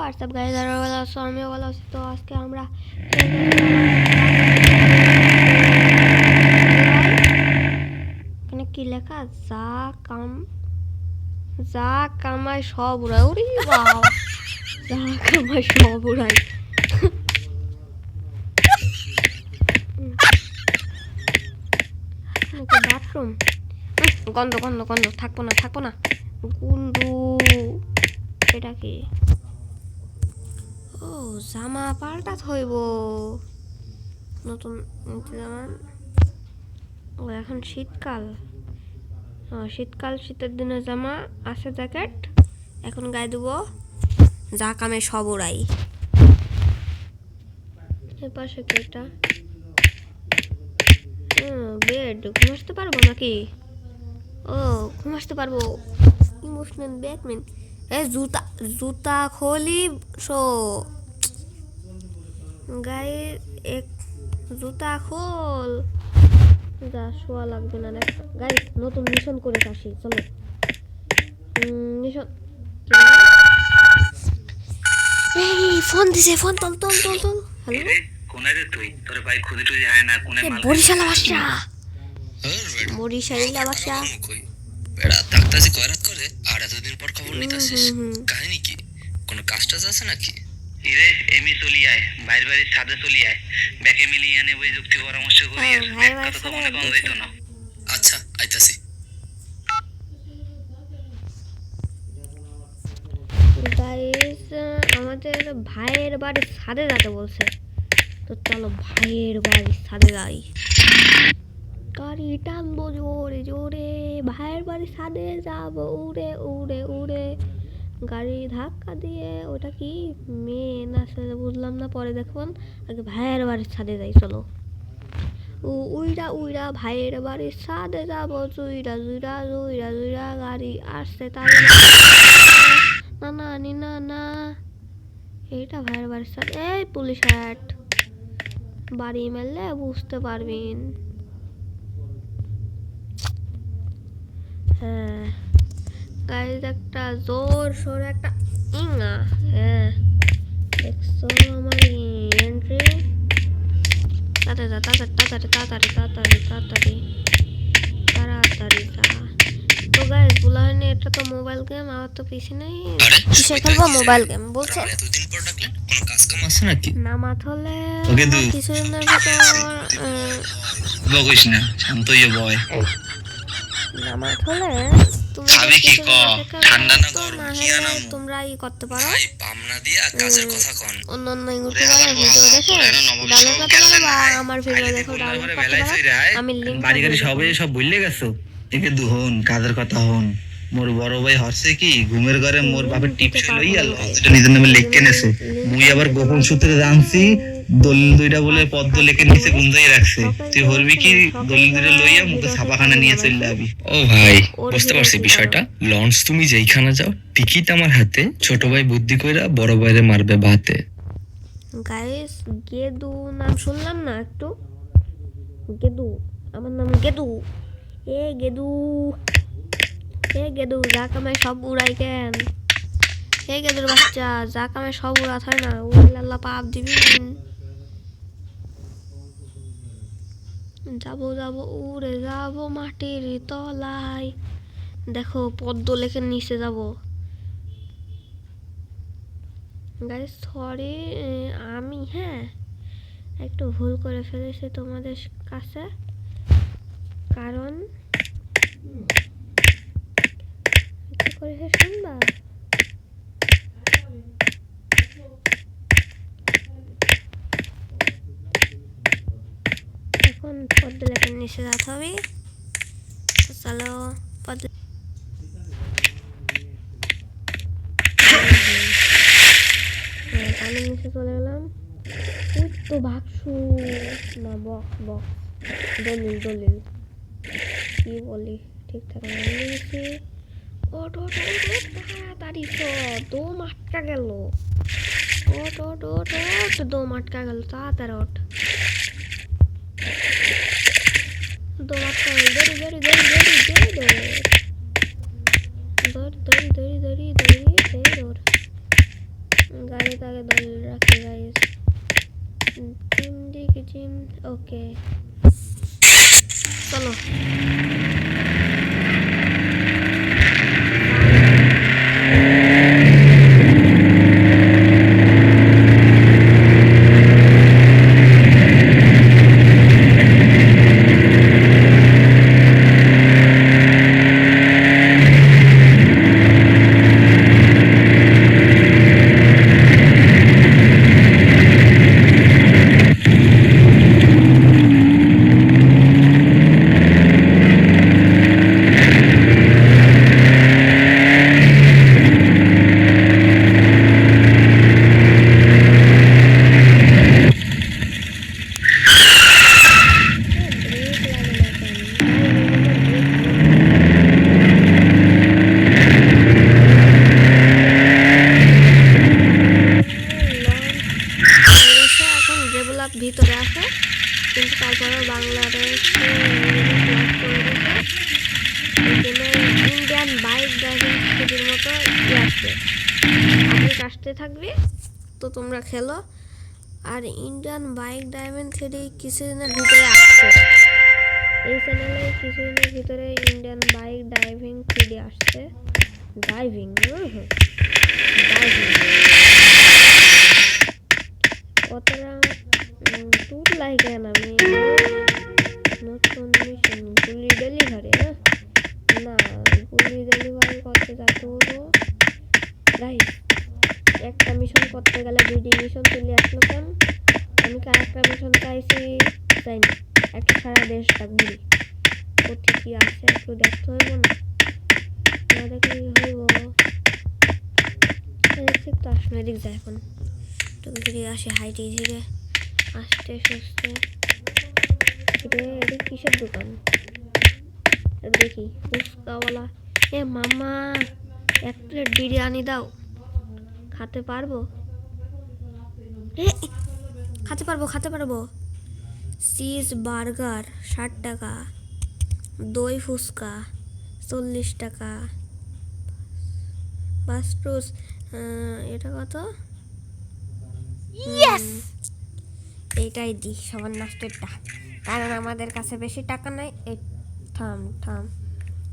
WhatsApp guys, আর ভালো আছো? আমিও ভালো আছি। তো আজকে আমরা এখানে কি লেখা? যা কামাই সব উড়াই। উড়ি বাবা, যা কামাই সব উড়াই। বাথরুম গন্ধ গন্ধ গন্ধ, থাকবো না গুন্ডু। এটা কি? ও, জামা পাল্টা থইব নতুন জামা। ও এখন শীতকাল, শীতের দিনে জামা আছে, জ্যাকেট। এখন গায়ে দেবো যা কামে সব ওড়াই। এর পাশে কি এটা? বেড। ঘুম আসতে পারবো নাকি? ও, ঘুম আসতে পারবো। Emotional Backman. জুতা খোলি শো গায়ে এক জুতা খোল। যা শোয়া লাগবে না। দেখ গাইস, নতুন মিশন করে আসি, চলো। মিশন। এই ফোন দিছে, ফোন তোল। হ্যালো, কোনে রে তুই? তোর ভাই খুদি টুদি হয় না, কোনে মাল বরিশালা ভাষা। বরিশালা ভাষা। বেড়া ডাক্তারজি কয়রাত করে আর এতদিন পর খবর নিতাছিস, কাহিনী কি? কোনো কাজটাজ আছে নাকি? ইরে এমি চলি আয়, বাইর বাড়ির ছাদে চলি আয়, ব্যাকে মিলিয়ে আনে বই যুক্তি পরামর্শ করি। কথা তো মনে কম যাইতো না। আচ্ছা, আইতাছি। গাইস, আমাদের ভাইয়ের বাড়ির ছাদে যেতে বলছে, তো চলো ভাইয়ের বাড়ির ছাদে যাই। গাড়ি টানবো জোরে জোরে, ভাইয়ের বাড়ির ছাদে যাবো উড়ে উড়ে উড়ে। গাড়ি ধাক্কা দিয়ে, ওটা কি মেয়ে না ছেলে বুঝলাম না, পরে দেখুন। আগে ভাইয়ের বাড়ির ছাদে যাই, চলো। উইরা উইরা ভাইয়ের বাড়ির ছাদে যাবো, জুইরা জুইরা জুইরা জুইরা। গাড়ি আসছে তাই না, এটা ভাইয়ের বাড়ির ছাদ। এই পুলিশ হ্যাট, বাড়ি মেললে বুঝতে পারবেন। হ্যাঁ গাইজ, একটা জোর সোর একটা ইঙ্গা। হ্যাঁ দেখছো আমার এন্ট্রি। তাড়াতাড়ি যা। তো গাইজ বলা হয়নি, এটা তো মোবাইল গেম। আমার তো পিসি নেই, কিসে খেলবো মোবাইল গেম বলছে। এতদিন পর ডাকলেন, কোনো কাজ কাম আছে নাকি? নামাত হলে ওকে দু কিছুদিনের ভিতর বকিস না, শান্ত হয়ে বয়। নামাত হলে তুমি খাবি কি ক? ঠান্ডা না গরম কি আনাম? তোমরা ই করতে পারো। ভাই পামনা দিয়া কাজের কথা কন। অন্য ইউটিউবারের ভিডিও দেখে ডাউনলোড করতে পারো, বা আমার ভিডিও দেখো ডাউনলোড করতে পারো। আমি লিংক বাড়ি গাড়ি সব ভুলে গেছো। একে দুহন কাজের কথা হন। মোর বড় ভাই হচ্ছে কি, ঘুমের ঘরে মোর বাপের টিপস লইয়া লঞ্চটা নিজের নামে লিখে নেছে। মুই আবার গোপন সূত্রে জানছি দলিল দুইটা বলে পদ্ম লেখে নিচে গুঞ্জাই রাখছে। তুই হরবি কি, দলিল দুইটা লইয়া মুখে ছাপাখানা নিয়ে চলে যাবি। ও ভাই, বুঝতে পারছি বিষয়টা। লঞ্চ তুমি যেইখানে যাও, টিকিট আমার হাতে। ছোট ভাই বুদ্ধি কইরা বড় ভাইরে মারবে ভাতে। গাইস, গেদু নাম শুনলাম না একটু? গেদু, আমার নাম গেদু। গেদু যা কামাই সব উড়াই কেন? গেদুর বাচ্চা, যা কামাই সব উড়াত হয় না, উড়াল্লা পাপ দিবিন। যাবো উড়ে যাবো মাটির তলায়। দেখো পদ্ম লেখে নিচে যাবো। গাইস সরি, আমি একটু ভুল করে ফেলেছি তোমাদের কাছে, কারণ শুনবা। এখন পদ্ম লেখের নিচে যেতে হবে, চলো পদ্ম। পানির নিচে চলে গেলাম। তো বাক্সু না, বক্স দলিল কি বলি ঠিকঠাক নিয়েছি। ওট তাড়াতাড়ি দম আটকা গেল। দম আটকা গেল, তাড়াতাড়ি ওঠ। দম আটকা গেল, দড়ি গাড়িতে আগে দল রাখি গাইস। জিম দিকে জিম। ওকে চলো। ব্রেক লাগে না কেন? এখন ডেভেলপ ভিতরে আছে, কিন্তু তারপরে বাংলাদেশ ইন্ডিয়ান বাইক ড্রাইভিং স্কুটির মতো আসছে। আপডেট আসতে থাকবে তো তোমরা খেলো। আর ইন্ডিয়ান বাইক ড্রাইভিং থ্রি কিছুদিনের ভিতরে আসছে এই চ্যানেলে। কিছুদিনের ভিতরে ইন্ডিয়ান বাইক ড্রাইভিং থ্রি আসছে। ড্রাইভিং ড্রাইভিং কতটা টুর লাগে না। আমি নতুন মিশন গুলি ডেলিভারি না গুলি ডেলিভারি করতে যাবো গাইস। একটা মিশন করতে গেলে 2টি মিশন চলে আসলো কেন? আমি আরেকটা মিশন চাইছি চাই না, একটা সারা দেশটা ঘুরি। কোথায় কি আছে একটু দেখতে হইব না? না দেখলে হইব। ঠিক তো আসলে এদিক যায় এখন তো ঘুরে আসে হাইটে ধীরে আস্তে সুস্তে। এটা কিসের দোকান দেখি? ফুচকাওয়ালা। এ মামা 1 প্লেট বিরিয়ানি দাও। খেতে পারবো? খেতে পারবো। চিজ বার্গার 60 টাকা, দই ফুচকা 40 টাকা, বাস্টুস এটা কত? ইয়েস, এইটাই দি সবার লাস্টেরটা, কারণ আমাদের কাছে বেশি টাকা নাই। এই থাম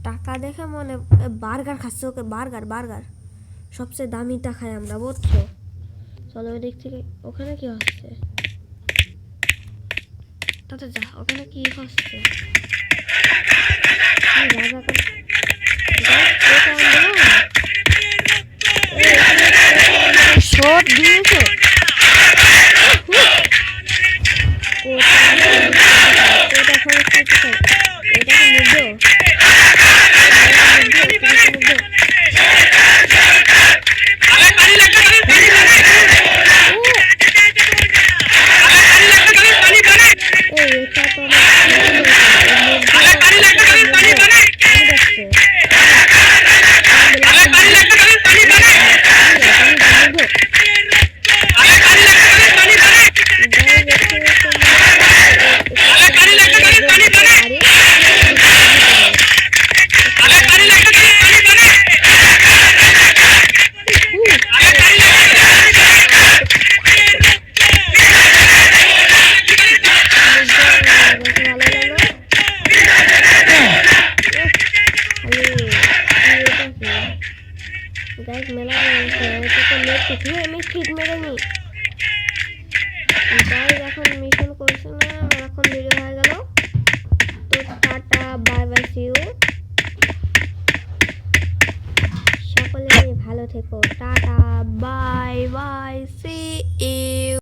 টাকা দেখে মনে বার্গার খাচ্ছে। ওকে বার্গার সবচেয়ে দামিটা খাই আমরা, বুঝছো? চলো ওই দিক থেকে। ওখানে কি হচ্ছে? তাতে যা, ওখানে কি হচ্ছে? সব দিয়েছে। গাইস মেলা এটা তো নেট কিছু আমি ঠিক মেরেনি গাইস। এখন মিশন করছে না, আমার এখন ভিডিও হয়ে গেল। তো tata bye bye, see you. সকলে ভালো থেকো, tata bye bye, see you.